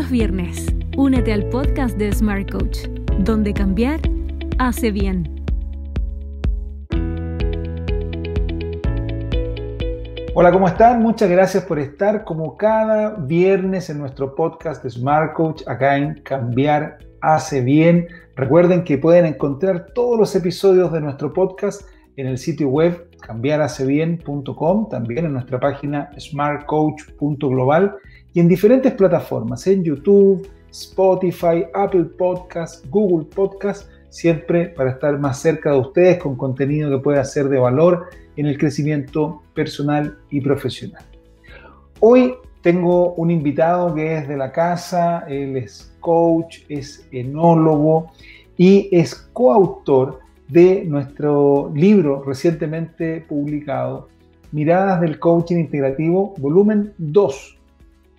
los viernes, únete al podcast de Smart Coach, donde cambiar hace bien. Hola, ¿cómo están? Muchas gracias por estar como cada viernes en nuestro podcast de Smart Coach, acá en Cambiar Hace Bien. Recuerden que pueden encontrar todos los episodios de nuestro podcast en el sitio web cambiarhacebien.com, también en nuestra página smartcoach.global y en diferentes plataformas, en YouTube, Spotify, Apple Podcasts, Google Podcasts, siempre para estar más cerca de ustedes con contenido que pueda ser de valor en el crecimiento personal y profesional. Hoy tengo un invitado que es de la casa, él es coach, es enólogo y es coautor de nuestro libro recientemente publicado, Miradas del Coaching Integrativo, volumen 2.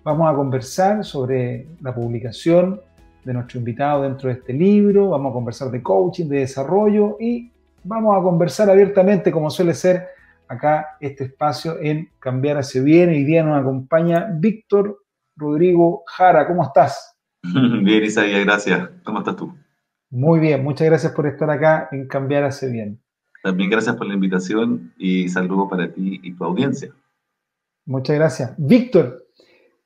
Vamos a conversar sobre la publicación de nuestro invitado dentro de este libro, vamos a conversar de coaching, de desarrollo y vamos a conversar abiertamente, como suele ser acá este espacio en Cambiar Hace Bien. Hoy día nos acompaña Víctor Rodrigo Jara. ¿Cómo estás? Bien, Isaías, gracias. ¿Cómo estás tú? Muy bien, muchas gracias por estar acá en Cambiar Hace Bien. También gracias por la invitación y saludo para ti y tu audiencia. Muchas gracias. Víctor,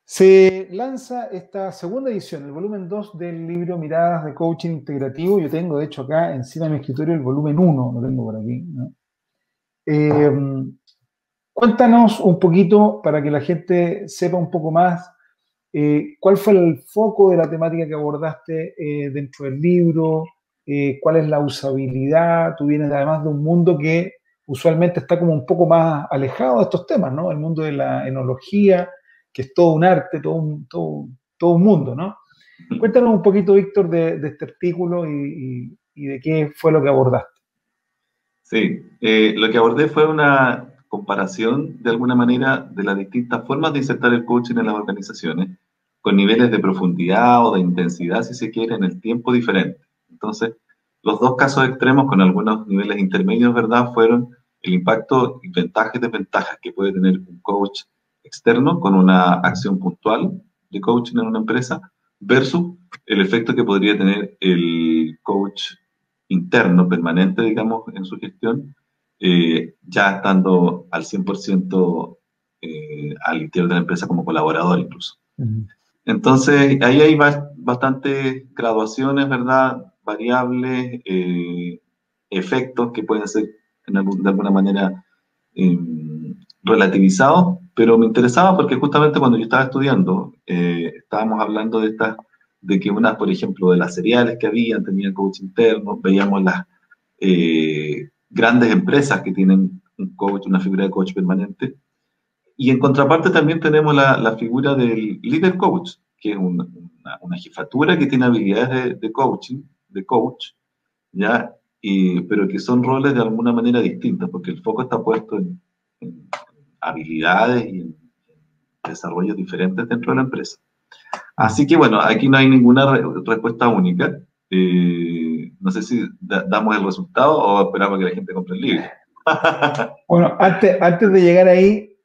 se lanza esta segunda edición, el volumen 2 del libro Miradas de Coaching Integrativo. Yo tengo, de hecho, acá encima de mi escritorio el volumen 1, lo tengo por aquí, ¿no? Cuéntanos un poquito para que la gente sepa un poco más cuál fue el foco de la temática que abordaste dentro del libro, cuál es la usabilidad. Tú vienes además de un mundo que usualmente está como un poco más alejado de estos temas, ¿no? El mundo de la enología, que es todo un arte, todo un mundo, ¿no? Cuéntanos un poquito, Víctor, de este artículo y de qué fue lo que abordaste. Sí, lo que abordé fue una comparación, de alguna manera, de las distintas formas de insertar el coaching en las organizaciones, con niveles de profundidad o de intensidad, si se quiere, en el tiempo diferente. Entonces, los dos casos extremos, con algunos niveles intermedios, ¿verdad?, fueron el impacto y ventajas y desventajas que puede tener un coach externo con una acción puntual de coaching en una empresa, versus el efecto que podría tener el coach interno, permanente, digamos, en su gestión, ya estando al 100% al interior de la empresa como colaborador incluso. Entonces, ahí hay bastantes graduaciones, ¿verdad?, variables, efectos que pueden ser de alguna manera relativizados, pero me interesaba porque justamente cuando yo estaba estudiando, estábamos hablando de que unas, por ejemplo, de las seriales que tenían coach interno, veíamos las grandes empresas que tienen un coach, una figura de coach permanente, y en contraparte también tenemos la figura del líder coach, que es una jefatura que tiene habilidades de coaching, de coach, ¿ya? Pero que son roles de alguna manera distintas, porque el foco está puesto en habilidades y en desarrollos diferentes dentro de la empresa. Así que bueno, aquí no hay ninguna respuesta única. No sé si damos el resultado o esperamos que la gente compre el libro. Bueno, antes de llegar ahí,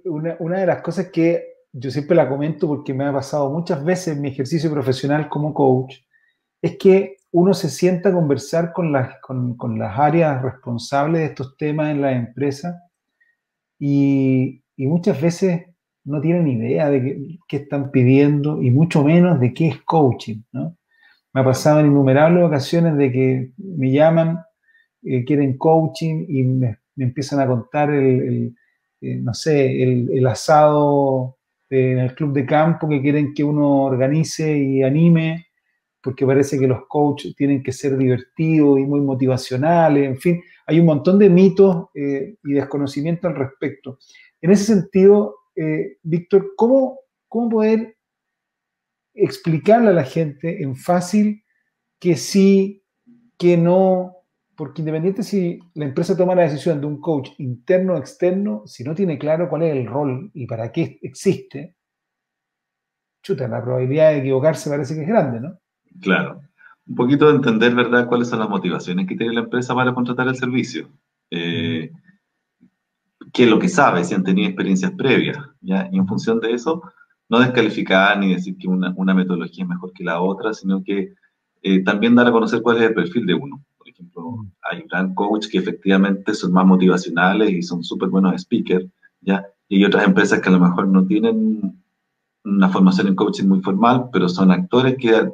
una de las cosas que yo siempre la comento porque me ha pasado muchas veces en mi ejercicio profesional como coach, es que uno se sienta a conversar con las áreas responsables de estos temas en la empresa y muchas veces no tienen idea de qué están pidiendo y mucho menos de qué es coaching, ¿no? Me ha pasado en innumerables ocasiones de que me llaman, quieren coaching y me empiezan a contar no sé, el asado en el club de campo que quieren que uno organice y anime, porque parece que los coaches tienen que ser divertidos y muy motivacionales, en fin, hay un montón de mitos y desconocimiento al respecto. En ese sentido, Víctor, ¿cómo poder explicarle a la gente en fácil que sí, que no? Porque independiente si la empresa toma la decisión de un coach interno o externo, si no tiene claro cuál es el rol y para qué existe, chuta, la probabilidad de equivocarse parece que es grande, ¿no? Claro. Un poquito de entender, ¿verdad?, cuáles son las motivaciones que tiene la empresa para contratar el servicio. Qué es lo que sabe, si han tenido experiencias previas, ¿ya? Y en función de eso, no descalificar ni decir que una metodología es mejor que la otra, sino que también dar a conocer cuál es el perfil de uno. Por ejemplo, hay gran coach que efectivamente son más motivacionales y son súper buenos speakers, ¿ya? Y hay otras empresas que a lo mejor no tienen una formación en coaching muy formal, pero son actores que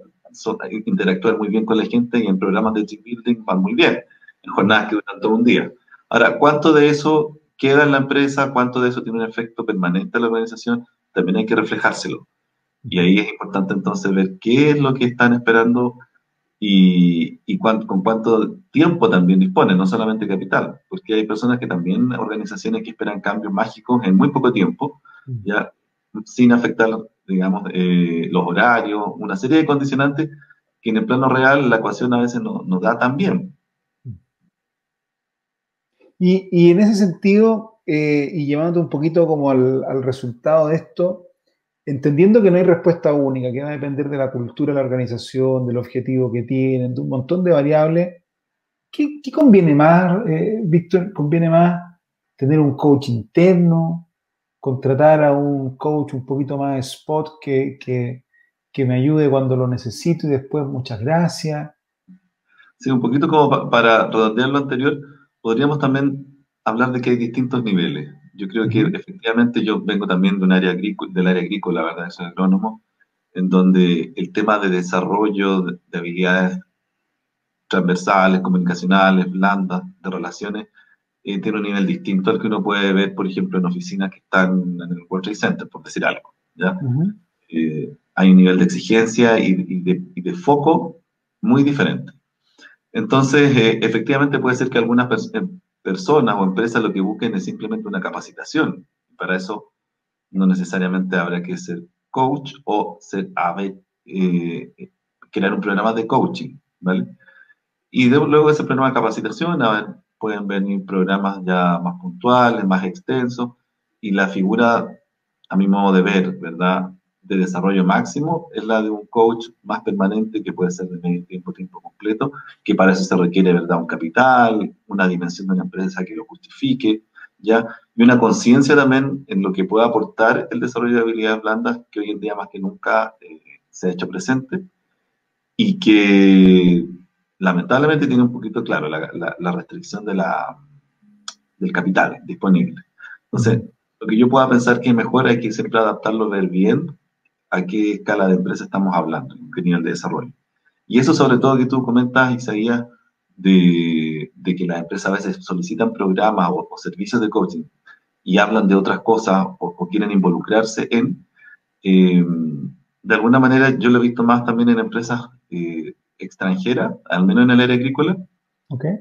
interactúan muy bien con la gente y en programas de team building van muy bien, en jornadas que duran todo un día. Ahora, ¿cuánto de eso queda en la empresa? ¿Cuánto de eso tiene un efecto permanente en la organización? También hay que reflejárselo. Y ahí es importante entonces ver qué es lo que están esperando y con cuánto tiempo también disponen, no solamente capital, porque hay personas que también, organizaciones que esperan cambios mágicos en muy poco tiempo, ya sin afectar, digamos, los horarios, una serie de condicionantes que en el plano real la ecuación a veces no da tan bien. Y en ese sentido, y llevándote un poquito como al resultado de esto, entendiendo que no hay respuesta única, que va a depender de la cultura de la organización, del objetivo que tienen, de un montón de variables, ¿qué conviene más, Víctor? ¿Conviene más tener un coach interno, contratar a un coach un poquito más spot que me ayude cuando lo necesito y después muchas gracias? Sí, un poquito como para redondear lo anterior, podríamos también hablar de que hay distintos niveles. Yo creo que efectivamente yo vengo también de un área agrícola, del área agrícola, la verdad, soy agrónomo, en donde el tema de desarrollo de habilidades transversales, comunicacionales, blandas, de relaciones, tiene un nivel distinto al que uno puede ver, por ejemplo, en oficinas que están en el World Trade Center, por decir algo, ¿ya? Hay un nivel de exigencia y de foco muy diferente. Entonces, efectivamente puede ser que algunas personas o empresas lo que busquen es simplemente una capacitación. Para eso no necesariamente habrá que ser coach o crear un programa de coaching, ¿vale? Y luego de ese programa de capacitación, pueden venir programas ya más puntuales, más extensos, y la figura, a mi modo de ver, ¿verdad?, de desarrollo máximo, es la de un coach más permanente, que puede ser de medio tiempo, tiempo completo, que para eso se requiere, ¿verdad?, un capital, una dimensión de una empresa que lo justifique, ¿ya? Y una conciencia también en lo que puede aportar el desarrollo de habilidades blandas, que hoy en día más que nunca se ha hecho presente, y que lamentablemente tiene un poquito claro la restricción del capital disponible. Entonces, lo que yo pueda pensar que es mejor, hay que siempre adaptarlo, ver bien a qué escala de empresa estamos hablando, qué nivel de desarrollo. Y eso sobre todo que tú comentas, Isaías, de que las empresas a veces solicitan programas o servicios de coaching y hablan de otras cosas o quieren involucrarse de alguna manera yo lo he visto más también en empresas extranjeras, al menos en el área agrícola,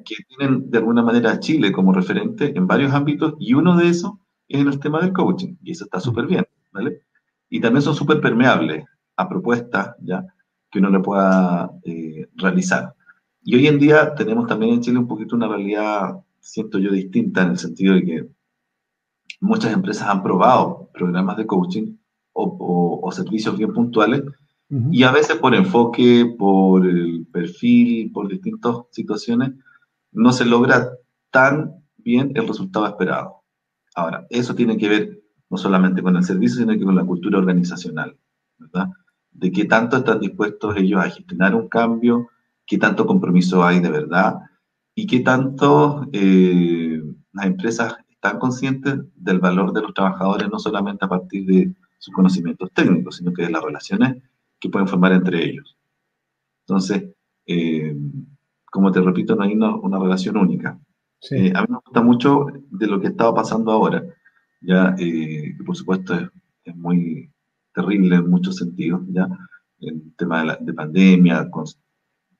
que tienen de alguna manera a Chile como referente en varios ámbitos, y uno de esos es en el tema del coaching, y eso está súper bien, ¿vale? Y también son súper permeables a propuestas, ¿ya?, que uno le pueda realizar. Y hoy en día tenemos también en Chile un poquito una realidad, siento yo, distinta, en el sentido de que muchas empresas han probado programas de coaching o servicios bien puntuales, y a veces por enfoque, por el perfil, por distintas situaciones, no se logra tan bien el resultado esperado. Ahora, eso tiene que ver no solamente con el servicio, sino que con la cultura organizacional, ¿verdad? De qué tanto están dispuestos ellos a gestionar un cambio, qué tanto compromiso hay de verdad, y qué tanto las empresas están conscientes del valor de los trabajadores, no solamente a partir de sus conocimientos técnicos, sino que de las relaciones que pueden formar entre ellos. Entonces, como te repito, no hay una relación única. Sí. A mí me gusta mucho de lo que estaba pasando ahora, ya, que por supuesto es muy terrible en muchos sentidos, ya, el tema de pandemia, con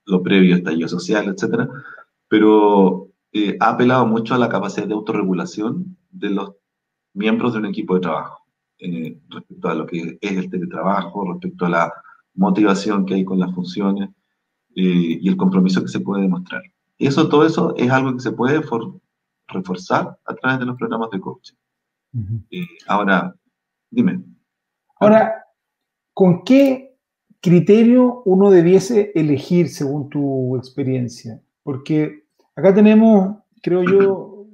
lo previo, estallido social, etcétera, pero ha apelado mucho a la capacidad de autorregulación de los miembros de un equipo de trabajo, respecto a lo que es el teletrabajo, respecto a la motivación que hay con las funciones y el compromiso que se puede demostrar. Todo eso es algo que se puede reforzar a través de los programas de coaching. Ahora, dime. Ahora, ¿con qué criterio uno debiese elegir según tu experiencia? Porque acá tenemos, creo yo,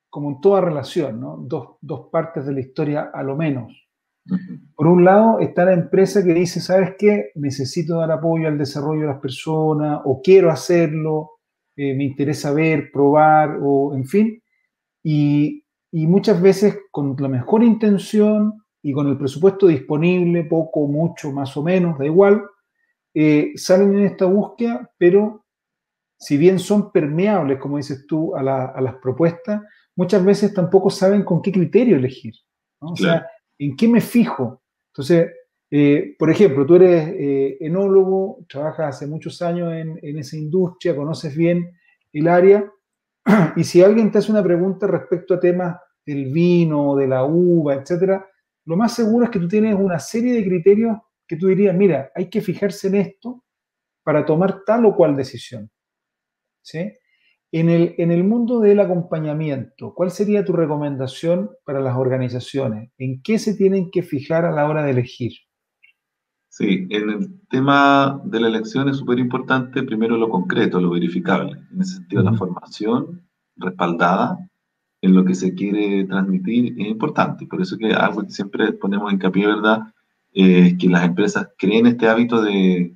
como en toda relación, ¿no?, dos partes de la historia a lo menos. Por un lado está la empresa que dice, ¿sabes qué? Necesito dar apoyo al desarrollo de las personas, o quiero hacerlo, me interesa ver, probar, o en fin. Y muchas veces con la mejor intención y con el presupuesto disponible, poco, mucho, más o menos, da igual, salen en esta búsqueda, pero si bien son permeables, como dices tú, a las propuestas, muchas veces tampoco saben con qué criterio elegir, ¿no? O Claro. sea, ¿en qué me fijo? Entonces, por ejemplo, tú eres enólogo, trabajas hace muchos años en esa industria, conoces bien el área, y si alguien te hace una pregunta respecto a temas del vino, de la uva, etcétera, lo más seguro es que tú tienes una serie de criterios que tú dirías, mira, hay que fijarse en esto para tomar tal o cual decisión, ¿sí? En el mundo del acompañamiento, ¿cuál sería tu recomendación para las organizaciones? ¿En qué se tienen que fijar a la hora de elegir? Sí, en el tema de la elección es súper importante, primero lo concreto, lo verificable. En ese sentido, la formación respaldada en lo que se quiere transmitir es importante. Por eso que algo que siempre ponemos hincapié, ¿verdad? Es que las empresas creen este hábito de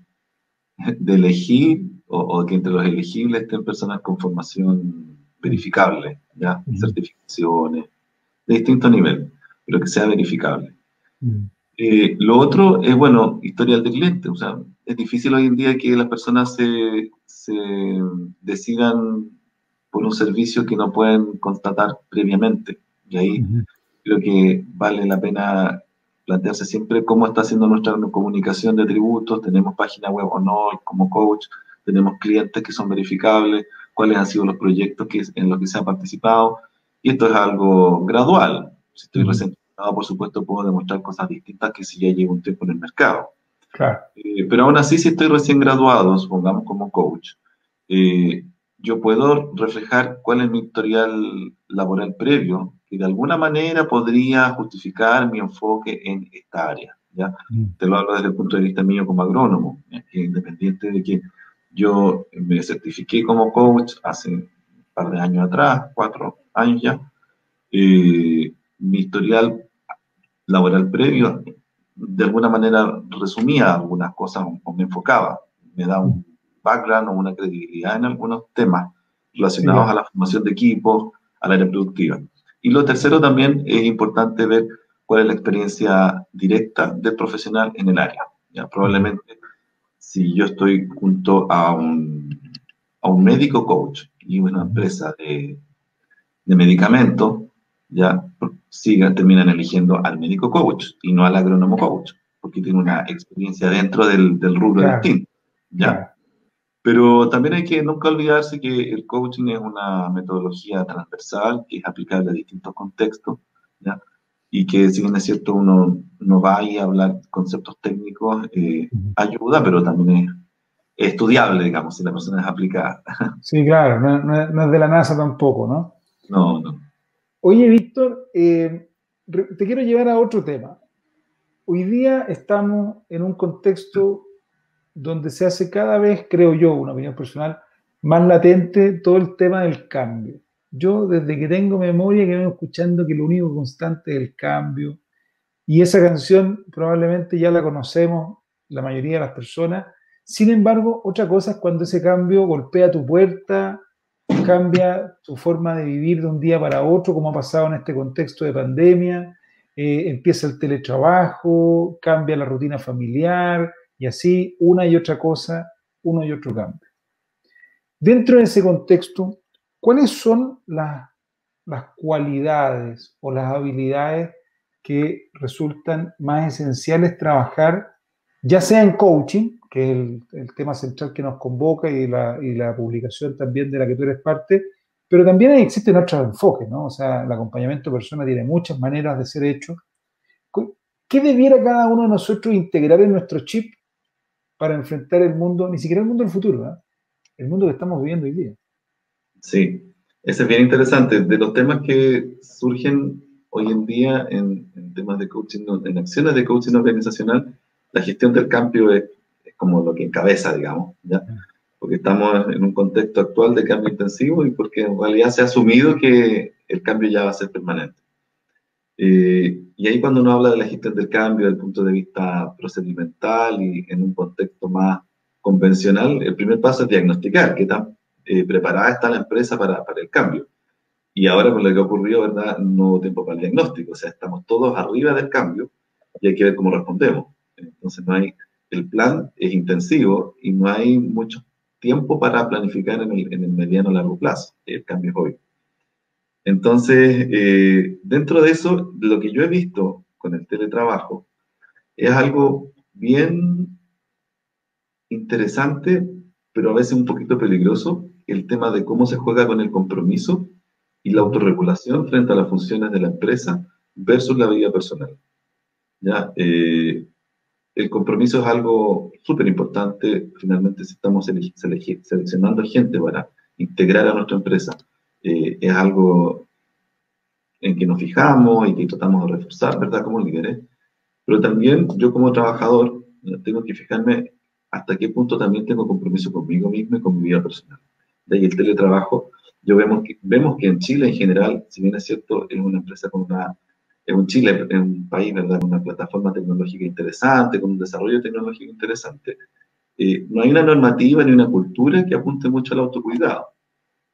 elegir o que entre los elegibles estén personas con formación verificable, ¿ya? Certificaciones de distinto nivel, pero que sea verificable. Lo otro es, bueno, historial de cliente. O sea, es difícil hoy en día que las personas se decidan por un servicio que no pueden constatar previamente. Y ahí creo que vale la pena plantearse siempre cómo está haciendo nuestra comunicación de tributos, tenemos página web o no como coach, tenemos clientes que son verificables, cuáles han sido los proyectos en los que se ha participado. Y esto es algo gradual. Si estoy recién empezado, por supuesto, puedo demostrar cosas distintas que si ya llevo un tiempo en el mercado. Claro. Pero aún así, si estoy recién graduado, supongamos como coach, yo puedo reflejar cuál es mi historial laboral previo, que de alguna manera podría justificar mi enfoque en esta área, ¿ya? Te lo hablo desde el punto de vista mío como agrónomo, ¿ya? Que independiente de que yo me certifiqué como coach hace un par de años atrás, 4 años ya, mi historial laboral previo de alguna manera resumía algunas cosas o me enfocaba, me da un background o una credibilidad en algunos temas relacionados Sí, a la formación de equipos, al área productiva. Y lo tercero también es importante ver cuál es la experiencia directa del profesional en el área. ¿Ya? Probablemente si yo estoy junto a un médico coach y una empresa de medicamentos, ya terminan eligiendo al médico coach y no al agrónomo coach, porque tiene una experiencia dentro del rubro claro, distinto, ¿ya? claro. Pero también hay que nunca olvidarse que el coaching es una metodología transversal que es aplicable a distintos contextos, ¿ya? Y que si bien es cierto uno no va ahí a hablar conceptos técnicos, ayuda, pero también es estudiable, digamos, si la persona es aplicada. Sí, claro, no es de la NASA tampoco, ¿no? No, no. Oye, Víctor, te quiero llevar a otro tema. Hoy día estamos en un contexto donde se hace cada vez, creo yo, una opinión personal, más latente todo el tema del cambio. Yo desde que tengo memoria que vengo escuchando que lo único constante es el cambio, y esa canción probablemente ya la conocemos la mayoría de las personas. Sin embargo, otra cosa es cuando ese cambio golpea tu puerta, cambia tu forma de vivir de un día para otro, como ha pasado en este contexto de pandemia, empieza el teletrabajo, cambia la rutina familiar, y así una y otra cosa, uno y otro cambio. Dentro de ese contexto, ¿cuáles son las cualidades o las habilidades que resultan más esenciales trabajar, ya sea en coaching, que es el tema central que nos convoca y la publicación también de la que tú eres parte, pero también existen otros enfoques, ¿no? O sea, el acompañamiento persona tiene muchas maneras de ser hecho. ¿Qué debiera cada uno de nosotros integrar en nuestro chip para enfrentar el mundo, ni siquiera el mundo del futuro, ¿eh? El mundo que estamos viviendo hoy día? Sí, ese es bien interesante. De los temas que surgen hoy en día en temas de coaching, en acciones de coaching organizacional, la gestión del cambio es como lo que encabeza, digamos, ¿ya? Porque estamos en un contexto actual de cambio intensivo y porque en realidad se ha asumido que el cambio ya va a ser permanente. Y ahí cuando uno habla de la gestión del cambio desde el punto de vista procedimental y en un contexto más convencional, el primer paso es diagnosticar qué tan preparada está la empresa para el cambio. Y ahora con lo que ha ocurrido, ¿verdad? No hubo tiempo para el diagnóstico, o sea, estamos todos arriba del cambio y hay que ver cómo respondemos. Entonces el plan es intensivo y no hay mucho tiempo para planificar en el mediano o largo plazo. El cambio es hoy. Entonces, dentro de eso, lo que yo he visto con el teletrabajo es algo bien interesante, pero a veces un poquito peligroso, el tema de cómo se juega con el compromiso y la autorregulación frente a las funciones de la empresa versus la vida personal. ¿Ya? El compromiso es algo súper importante, finalmente si estamos seleccionando gente para integrar a nuestra empresa, es algo en que nos fijamos y que tratamos de reforzar, ¿verdad? Como líderes, pero también yo como trabajador tengo que fijarme hasta qué punto también tengo compromiso conmigo mismo y con mi vida personal. De ahí el teletrabajo, vemos que en Chile en general, si bien es cierto, es una empresa Chile es un país, ¿verdad?, con una plataforma tecnológica interesante, con un desarrollo tecnológico interesante, no hay una normativa ni una cultura que apunte mucho al autocuidado.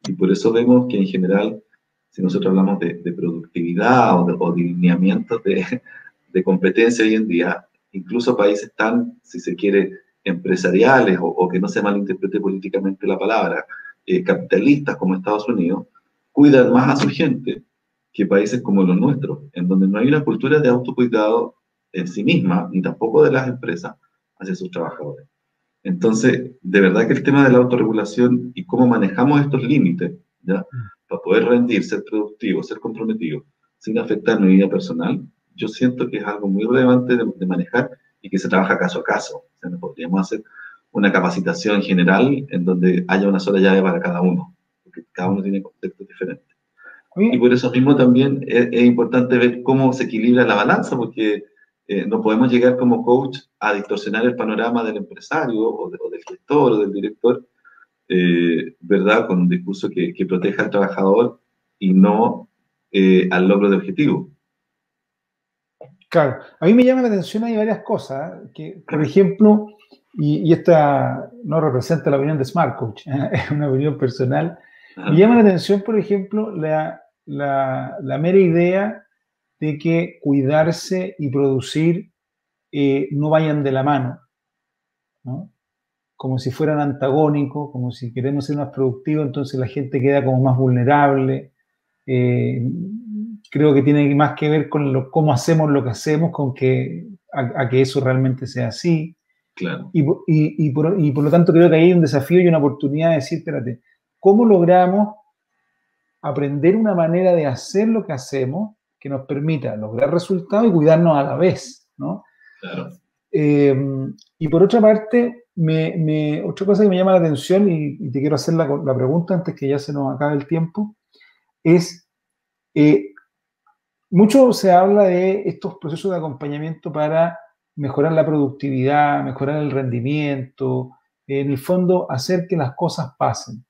Y por eso vemos que en general, si nosotros hablamos de productividad o de lineamientos de competencia hoy en día, incluso países tan, si se quiere, empresariales o que no se malinterprete políticamente la palabra, capitalistas como Estados Unidos, cuidan más a su gente que países como los nuestros, en donde no hay una cultura de autocuidado en sí misma, ni tampoco de las empresas hacia sus trabajadores. Entonces, de verdad que el tema de la autorregulación y cómo manejamos estos límites, ¿ya?, para poder rendir, ser productivo, ser comprometido, sin afectar mi vida personal, yo siento que es algo muy relevante de manejar y que se trabaja caso a caso. O sea, no podríamos hacer una capacitación general en donde haya una sola llave para cada uno, porque cada uno tiene contextos diferentes. Y por eso mismo también es importante ver cómo se equilibra la balanza, porque no podemos llegar como coach a distorsionar el panorama del empresario o del gestor o del director, ¿verdad?, con un discurso que proteja al trabajador y no al logro de objetivo. Claro, a mí me llama la atención, hay varias cosas, que, por ejemplo, y esta no representa la opinión de Smart Coach, es una opinión personal, me llama la atención, por ejemplo, la mera idea de que cuidarse y producir no vayan de la mano, ¿no? Como si fueran antagónicos, como si queremos ser más productivos, entonces la gente queda como más vulnerable. Creo que tiene más que ver con cómo hacemos lo que hacemos, con a que eso realmente sea así. Claro. Y por lo tanto creo que ahí hay un desafío y una oportunidad de decir, espérate, ¿cómo logramos aprender una manera de hacer lo que hacemos que nos permita lograr resultados y cuidarnos a la vez, ¿no? Claro. Y por otra parte, otra cosa que me llama la atención, y te quiero hacer la pregunta antes que ya se nos acabe el tiempo, es, mucho se habla de estos procesos de acompañamiento para mejorar la productividad, mejorar el rendimiento, en el fondo hacer que las cosas pasen.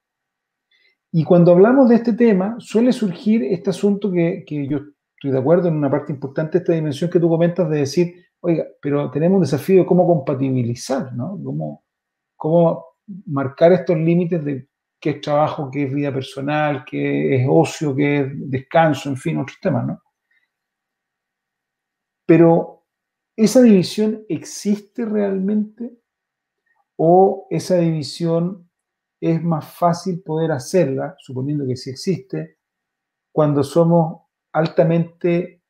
Y cuando hablamos de este tema, suele surgir este asunto que yo estoy de acuerdo en una parte importante de esta dimensión que tú comentas de decir, oiga, pero tenemos un desafío de cómo compatibilizar, ¿no? Cómo marcar estos límites de qué es trabajo, qué es vida personal, qué es ocio, qué es descanso, en fin, otros temas, ¿no? Pero, ¿esa división existe realmente? ¿O esa división es más fácil poder hacerla, suponiendo que sí existe, cuando somos altamente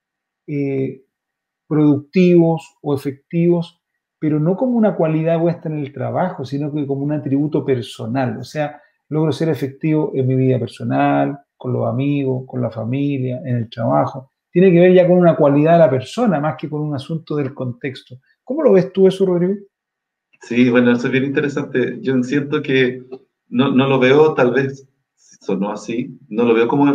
productivos o efectivos, pero no como una cualidad puesta en el trabajo, sino que como un atributo personal? O sea, logro ser efectivo en mi vida personal, con los amigos, con la familia, en el trabajo. Tiene que ver ya con una cualidad de la persona, más que con un asunto del contexto. ¿Cómo lo ves tú eso, Rodrigo? Sí, bueno, eso es bien interesante. Yo siento que no lo veo, tal vez sonó así, no lo veo como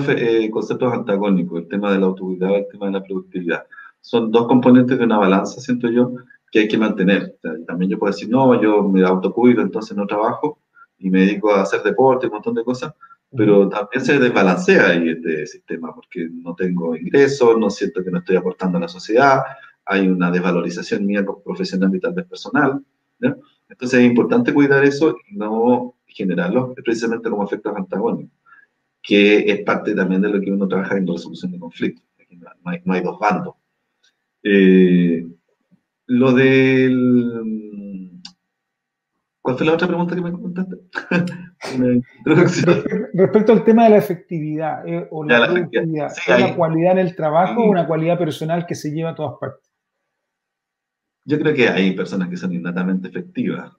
conceptos antagónicos, el tema de la autocuidado, el tema de la productividad. Son dos componentes de una balanza, siento yo, que hay que mantener. O sea, también yo puedo decir, no, yo me autocuido, entonces no trabajo y me dedico a hacer deporte, un montón de cosas, pero también se desbalancea ahí este sistema, porque no tengo ingresos, no siento que no estoy aportando a la sociedad, hay una desvalorización mía como profesional y tal vez personal, ¿no? Entonces es importante cuidar eso y no generarlo precisamente como efectos antagónicos, que es parte también de lo que uno trabaja en la resolución de conflictos. No hay dos bandos. Lo del... ¿Cuál fue la otra pregunta que me comentaste? Respecto al tema de la efectividad o la productividad, sí, ¿es una cualidad en el trabajo o una cualidad personal que se lleva a todas partes? Yo creo que hay personas que son innatamente efectivas,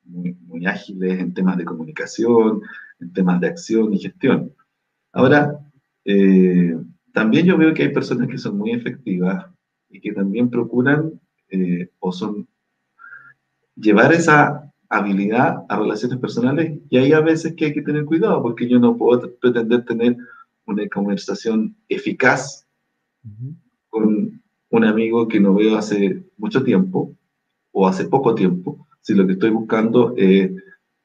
muy ágiles en temas de comunicación, en temas de acción y gestión. Ahora, también yo veo que hay personas que son muy efectivas y que también procuran llevar esa habilidad a relaciones personales, y hay a veces que hay que tener cuidado, porque yo no puedo pretender tener una conversación eficaz con un amigo que no veo hace mucho tiempo o hace poco tiempo, si lo que estoy buscando es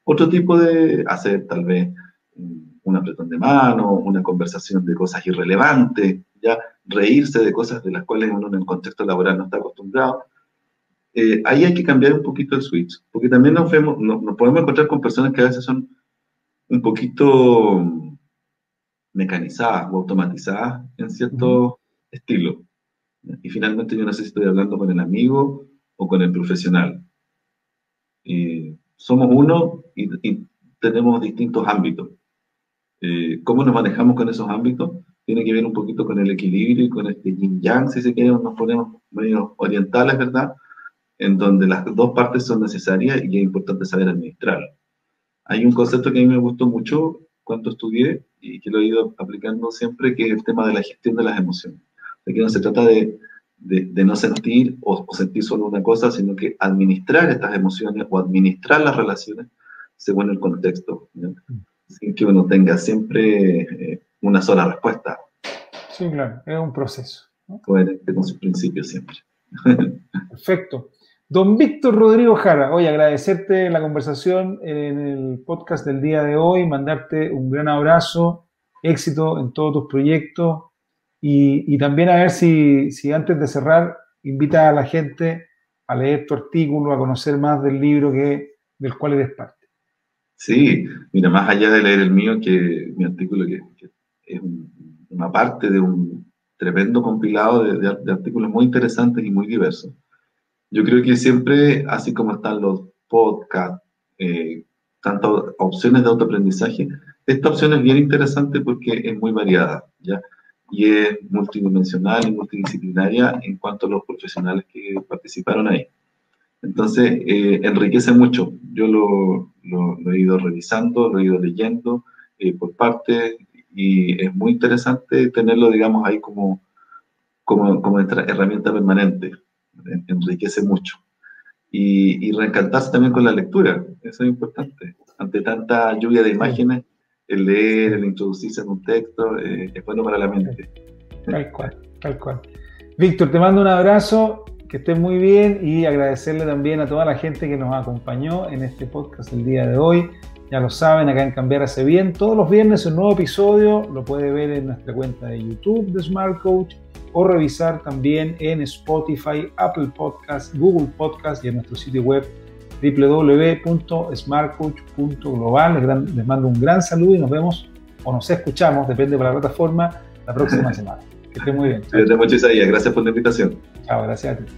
otro tipo de hacer, tal vez un apretón de mano, una conversación de cosas irrelevantes, ya reírse de cosas de las cuales uno en el contexto laboral no está acostumbrado. Ahí hay que cambiar un poquito el switch, porque también nos podemos encontrar con personas que a veces son un poquito mecanizadas o automatizadas en cierto estilo. Y finalmente yo no sé si estoy hablando con el amigo o con el profesional. Somos uno y tenemos distintos ámbitos. ¿Cómo nos manejamos con esos ámbitos? Tiene que ver un poquito con el equilibrio y con este yin-yang, si se quiere, nos ponemos medio orientales, ¿verdad? En donde las dos partes son necesarias y es importante saber administrar. Hay un concepto que a mí me gustó mucho cuando estudié y que lo he ido aplicando siempre, que es el tema de la gestión de las emociones. De que no se trata de no sentir o sentir solo una cosa, sino que administrar estas emociones o administrar las relaciones según el contexto, ¿no? Sin que uno tenga siempre una sola respuesta. Sí, claro, es un proceso, ¿no? Coherente con sus principios siempre. Perfecto. Don Víctor Rodrigo Jara, oye, agradecerte la conversación en el podcast del día de hoy, mandarte un gran abrazo, éxito en todos tus proyectos y también a ver si antes de cerrar invita a la gente a leer tu artículo, a conocer más del libro del cual eres parte. Sí, mira, más allá de leer el mío, que mi artículo que es una parte de un tremendo compilado de artículos muy interesantes y muy diversos. Yo creo que siempre, así como están los podcasts, tantas opciones de autoaprendizaje, esta opción es bien interesante porque es muy variada, ¿ya? Y es multidimensional y multidisciplinaria en cuanto a los profesionales que participaron ahí. Entonces, enriquece mucho. Yo lo he ido revisando, lo he ido leyendo por partes, y es muy interesante tenerlo, digamos, ahí como herramienta permanente. Enriquece mucho. Y reencantarse también con la lectura, eso es importante. Ante tanta lluvia de imágenes, el leer, el introducirse en un texto, es bueno para la mente. Tal cual, tal cual. Víctor, te mando un abrazo, que estés muy bien, y agradecerle también a toda la gente que nos acompañó en este podcast el día de hoy. Ya lo saben, acá en Cambiar Hace Bien, todos los viernes un nuevo episodio, lo puede ver en nuestra cuenta de YouTube de Smart Coach, o revisar también en Spotify, Apple Podcasts, Google Podcasts y en nuestro sitio web www.smartcoach.global. Les mando un gran saludo y nos vemos o nos escuchamos, depende de la plataforma, la próxima semana. Que esté muy bien. Cuídate mucho, Isaías. Gracias por la invitación. Chao, gracias a ti.